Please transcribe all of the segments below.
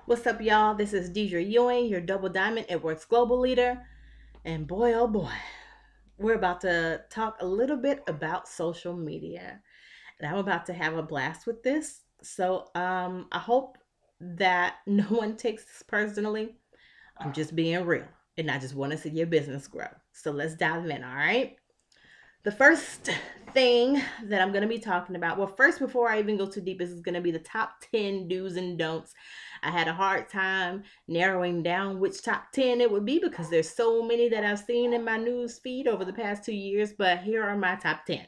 What's up, y'all? This is Deidre Ewing, your Double Diamond It Works Global Leader. And boy, oh boy, we're about to talk a little bit about social media. And I'm about to have a blast with this. I hope that no one takes this personally. I'm just being real. And I just want to see your business grow. So let's dive in, all right? The first thing that I'm going to be talking about, well, first, before I even go too deep, is going to be the top 10 do's and don'ts. I had a hard time narrowing down which top 10 it would be because there's so many that I've seen in my news feed over the past 2 years, but here are my top 10.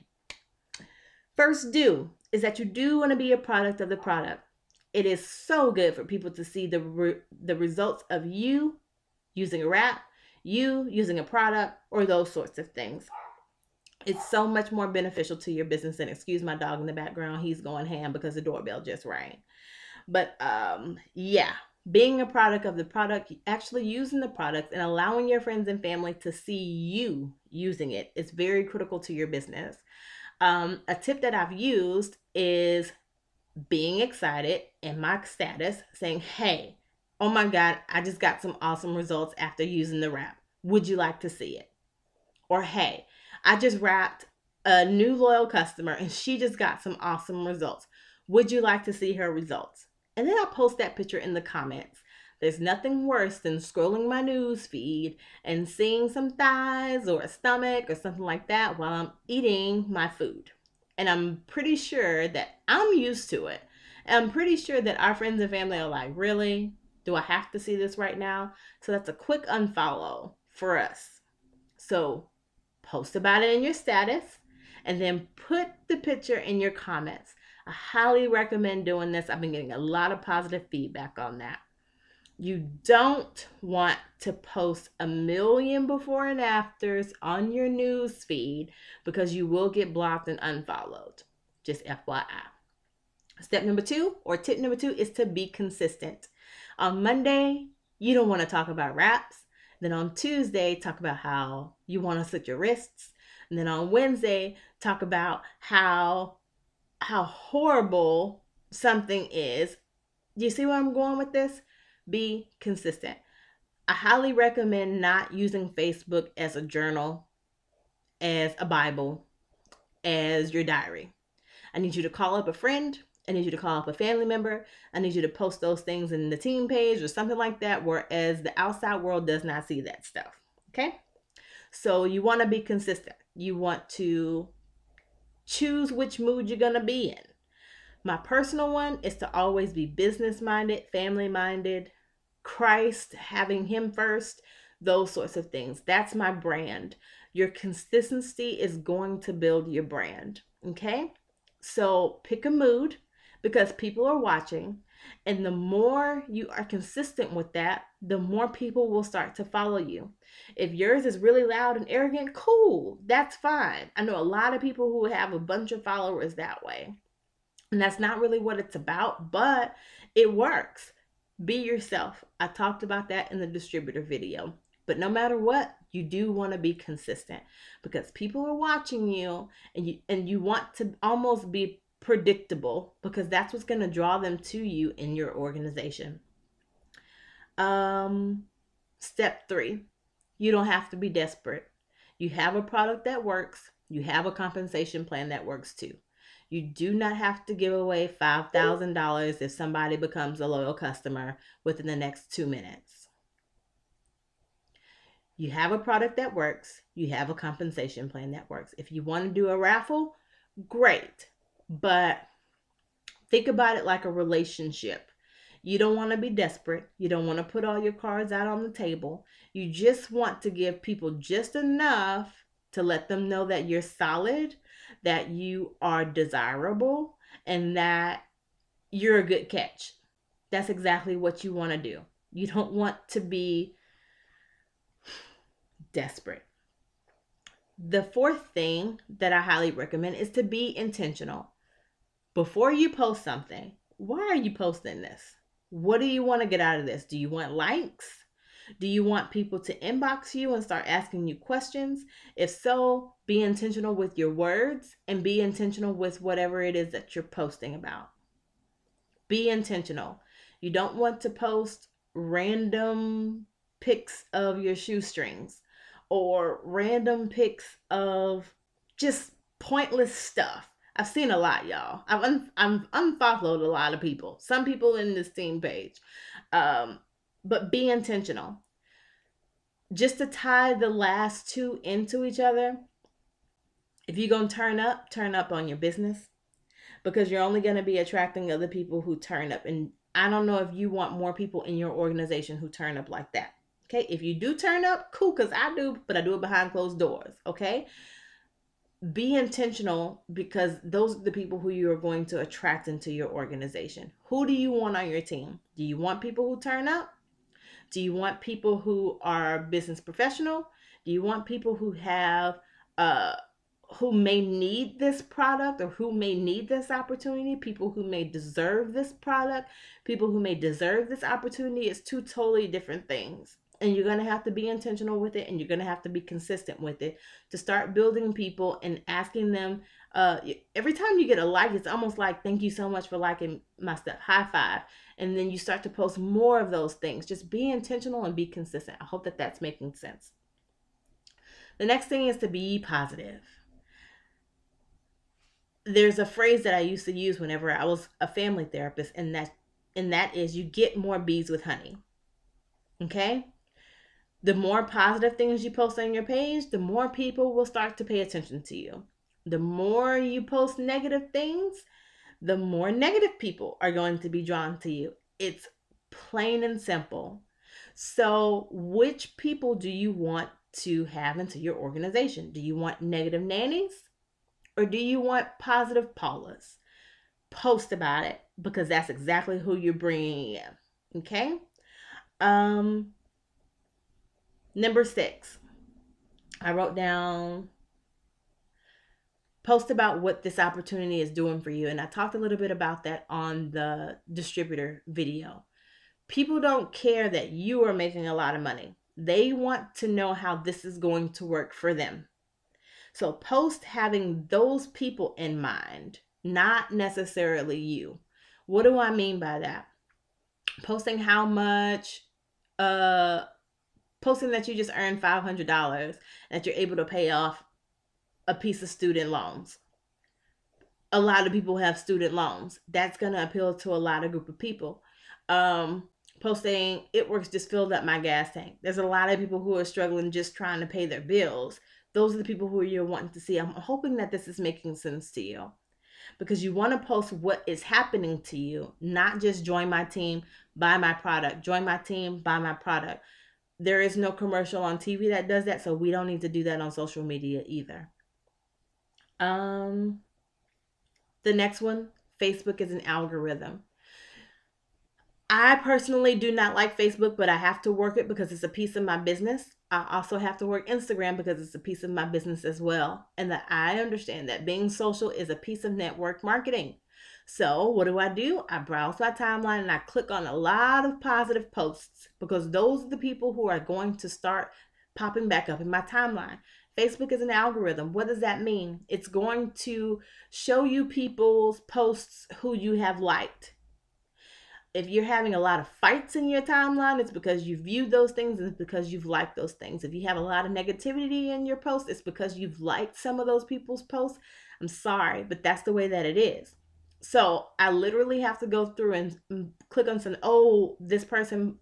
First do is that you do want to be a product of the product. It is so good for people to see the results of you using a wrap, you using a product, or those sorts of things. It's so much more beneficial to your business. And excuse my dog in the background, he's going ham because the doorbell just rang. But being a product of the product, actually using the product and allowing your friends and family to see you using it is very critical to your business. A tip that I've used is being excited in my status, saying, hey, oh my God, I just got some awesome results after using the wrap. Would you like to see it? Or hey, I just wrapped a new loyal customer and she just got some awesome results. Would you like to see her results? And then I'll post that picture in the comments. There's nothing worse than scrolling my news feed and seeing some thighs or a stomach or something like that while I'm eating my food. And I'm pretty sure that I'm used to it. And I'm pretty sure that our friends and family are like, really? Do I have to see this right now? So that's a quick unfollow for us. So post about it in your status, and then put the picture in your comments. I highly recommend doing this. I've been getting a lot of positive feedback on that. You don't want to post a million before and afters on your news feed because you will get blocked and unfollowed. Just FYI. Step number two, or tip number two, is to be consistent. On Monday, you don't want to talk about wraps. Then on Tuesday, talk about how you want to slit your wrists. And then on Wednesday, talk about how horrible something is. Do you see where I'm going with this? Be consistent. I highly recommend not using Facebook as a journal, as a Bible, as your diary. I need you to call up a friend. I need you to call up a family member. I need you to post those things in the team page or something like that, whereas the outside world does not see that stuff. Okay? So you want to be consistent. You want to choose which mood you're going to be in. My personal one is to always be business minded, family minded, Christ, having Him first, those sorts of things. That's my brand. Your consistency is going to build your brand. Okay? So pick a mood because people are watching. And the more you are consistent with that, the more people will start to follow you. If yours is really loud and arrogant, cool, that's fine. I know a lot of people who have a bunch of followers that way. And that's not really what it's about, but it works. Be yourself. I talked about that in the distributor video. But no matter what, you do want to be consistent because people are watching you, and you want to almost be predictable because that's what's going to draw them to you in your organization. Um Step 3. You don't have to be desperate. You have a product that works. You have a compensation plan that works too. You do not have to give away $5,000 if somebody becomes a loyal customer within the next 2 minutes. You have a product that works. You have a compensation plan that works. If you want to do a raffle, great. But think about it like a relationship. You don't want to be desperate. You don't want to put all your cards out on the table. You just want to give people just enough to let them know that you're solid, that you are desirable, and that you're a good catch. That's exactly what you want to do. You don't want to be desperate. The fourth thing that I highly recommend is to be intentional. Before you post something, why are you posting this? What do you want to get out of this? Do you want likes? Do you want people to inbox you and start asking you questions? If so, be intentional with your words and be intentional with whatever it is that you're posting about. Be intentional. You don't want to post random pics of your shoestrings or random pics of just pointless stuff. I've seen a lot, y'all. I'm unfollowed a lot of people. Some people in this team page. But be intentional. Just to tie the last two into each other, if you're going to turn up on your business, because you're only going to be attracting other people who turn up. And I don't know if you want more people in your organization who turn up like that. Okay, if you do turn up, cool, because I do, but I do it behind closed doors. Okay, be intentional, because those are the people who you are going to attract into your organization. Who do you want on your team? Do you want people who turn up? Do you want people who are business professional? Do you want people who have who may need this product or who may need this opportunity? People who may deserve this product, people who may deserve this opportunity. It's two totally different things. And you're going to have to be intentional with it, and you're going to have to be consistent with it to start building people and asking them. Every time you get a like, it's almost like, thank you so much for liking my stuff. High five. And then you start to post more of those things. Just be intentional and be consistent. I hope that that's making sense. The next thing is to be positive. There's a phrase that I used to use whenever I was a family therapist, and that is, you get more bees with honey. Okay? The more positive things you post on your page, the more people will start to pay attention to you. The more you post negative things, the more negative people are going to be drawn to you. It's plain and simple. So, which people do you want to have into your organization? Do you want negative nannies, or do you want positive Paulas? Post about it, because that's exactly who you're bringing in. Okay? Number 6, I wrote down, post about what this opportunity is doing for you. And I talked a little bit about that on the distributor video. People don't care that you are making a lot of money. They want to know how this is going to work for them. So post having those people in mind, not necessarily you. What do I mean by that? Posting how much, posting that you just earned $500, that you're able to pay off a piece of student loans. A lot of people have student loans. That's going to appeal to a lot of group of people. Posting, It Works just filled up my gas tank. There's a lot of people who are struggling just trying to pay their bills. Those are the people who you're wanting to see. I'm hoping that this is making sense to you, because you want to post what is happening to you, not just join my team, buy my product. Join my team, buy my product. There is no commercial on TV that does that, so we don't need to do that on social media either. The next one, Facebook is an algorithm. I personally do not like Facebook, but I have to work it because it's a piece of my business. I also have to work Instagram because it's a piece of my business as well. And that I understand that being social is a piece of network marketing. So what do? I browse my timeline and I click on a lot of positive posts, because those are the people who are going to start popping back up in my timeline. Facebook is an algorithm. What does that mean? It's going to show you people's posts who you have liked. If you're having a lot of fights in your timeline, it's because you viewed those things, and it's because you've liked those things. If you have a lot of negativity in your post, it's because you've liked some of those people's posts. I'm sorry, but that's the way that it is. So I literally have to go through and click on some, this person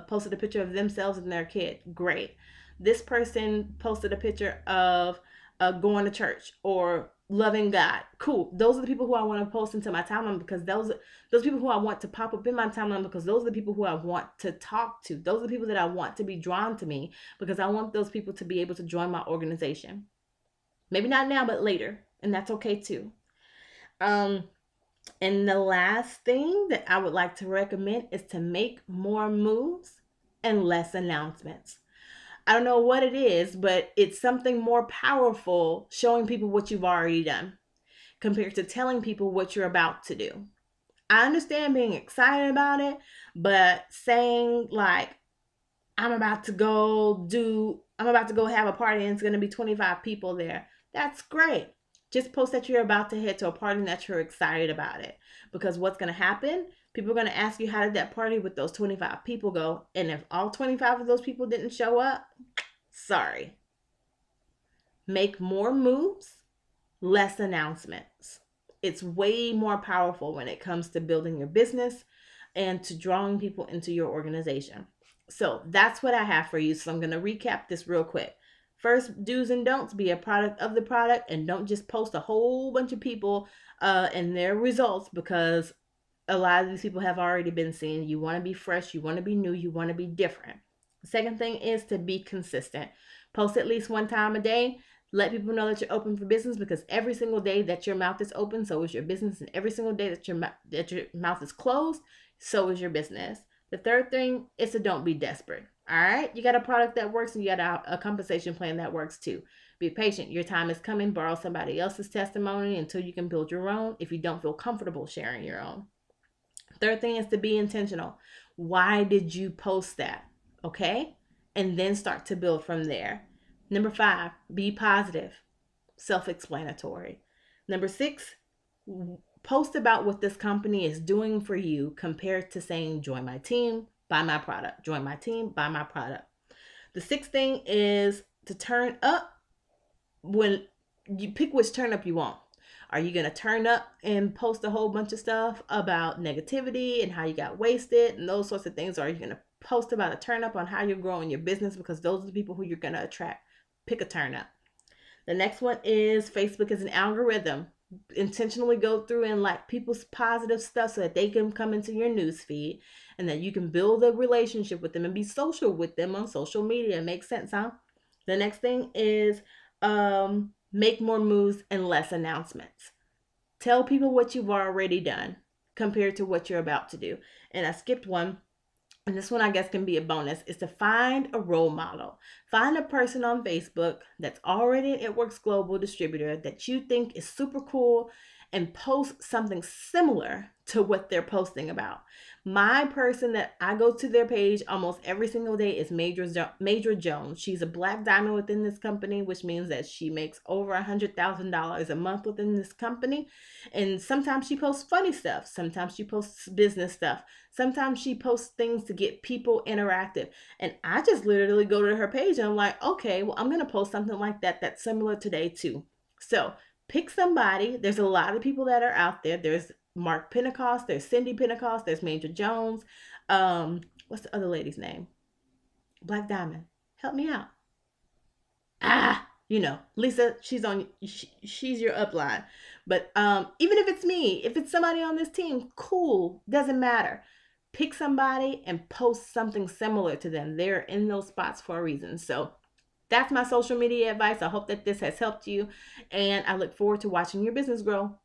posted a picture of themselves and their kid. Great. This person posted a picture of going to church or loving God. Cool. Those are the people who I want to post into my timeline, because those people who I want to pop up in my timeline, because those are the people who I want to talk to. Those are the people that I want to be drawn to me, because I want those people to be able to join my organization. Maybe not now, but later. And that's okay too. And the last thing that I would like to recommend is to make more moves and less announcements. I don't know what it is, but it's something more powerful showing people what you've already done compared to telling people what you're about to do. I understand being excited about it, but saying like, I'm about to go have a party and it's going to be 25 people there. That's great. Just post that you're about to head to a party and that you're excited about it. Because what's going to happen? People are going to ask you, how did that party with those 25 people go? And if all 25 of those people didn't show up, sorry. Make more moves, less announcements. It's way more powerful when it comes to building your business and to drawing people into your organization. So that's what I have for you. So I'm going to recap this real quick. First, do's and don'ts: be a product of the product, and don't just post a whole bunch of people and their results, because a lot of these people have already been seen. You want to be fresh, you want to be new, you want to be different. The second thing is to be consistent. Post at least one time a day. Let people know that you're open for business, because every single day that your mouth is open, so is your business. And every single day that your mouth is closed, so is your business. The third thing is to don't be desperate. All right? You got a product that works, and you got a compensation plan that works too. Be patient. Your time is coming. Borrow somebody else's testimony until you can build your own, if you don't feel comfortable sharing your own. Third thing is to be intentional. Why did you post that? Okay? And then start to build from there. Number 5, be positive. Self-explanatory. Number 6, post about what this company is doing for you, compared to saying, join my team, buy my product. Join my team, buy my product. The 6th thing is to turn up. When you pick which turn up you want. Are you going to turn up and post a whole bunch of stuff about negativity and how you got wasted and those sorts of things? Or are you going to post about a turn up on how you're growing your business, because those are the people who you're going to attract? Pick a turn up. The next one is Facebook is an algorithm. Intentionally go through and like people's positive stuff so that they can come into your news feed, and that you can build a relationship with them and be social with them on social media. Makes sense, huh? The next thing is make more moves and less announcements. Tell people what you've already done compared to what you're about to do. And I skipped one, and this one I guess can be a bonus, is to find a role model. Find a person on Facebook that's already an It Works Global distributor that you think is super cool, and post something similar to what they're posting about. My person that I go to their page almost every single day is Major Jones. She's a black diamond within this company, which means that she makes over $100,000 a month within this company. And sometimes she posts funny stuff. Sometimes she posts business stuff. Sometimes she posts things to get people interactive. And I just literally go to her page and I'm like, okay, well, I'm going to post something like that that's similar today too. So pick somebody. There's a lot of people that are out there. There's Mark Pentecost, there's Cindy Pentecost, there's Major Jones. What's the other lady's name? Black Diamond. Help me out. Lisa, she's your upline. But even if it's me, if it's somebody on this team, cool, doesn't matter. Pick somebody and post something similar to them. They're in those spots for a reason. So that's my social media advice. I hope that this has helped you, and I look forward to watching your business grow.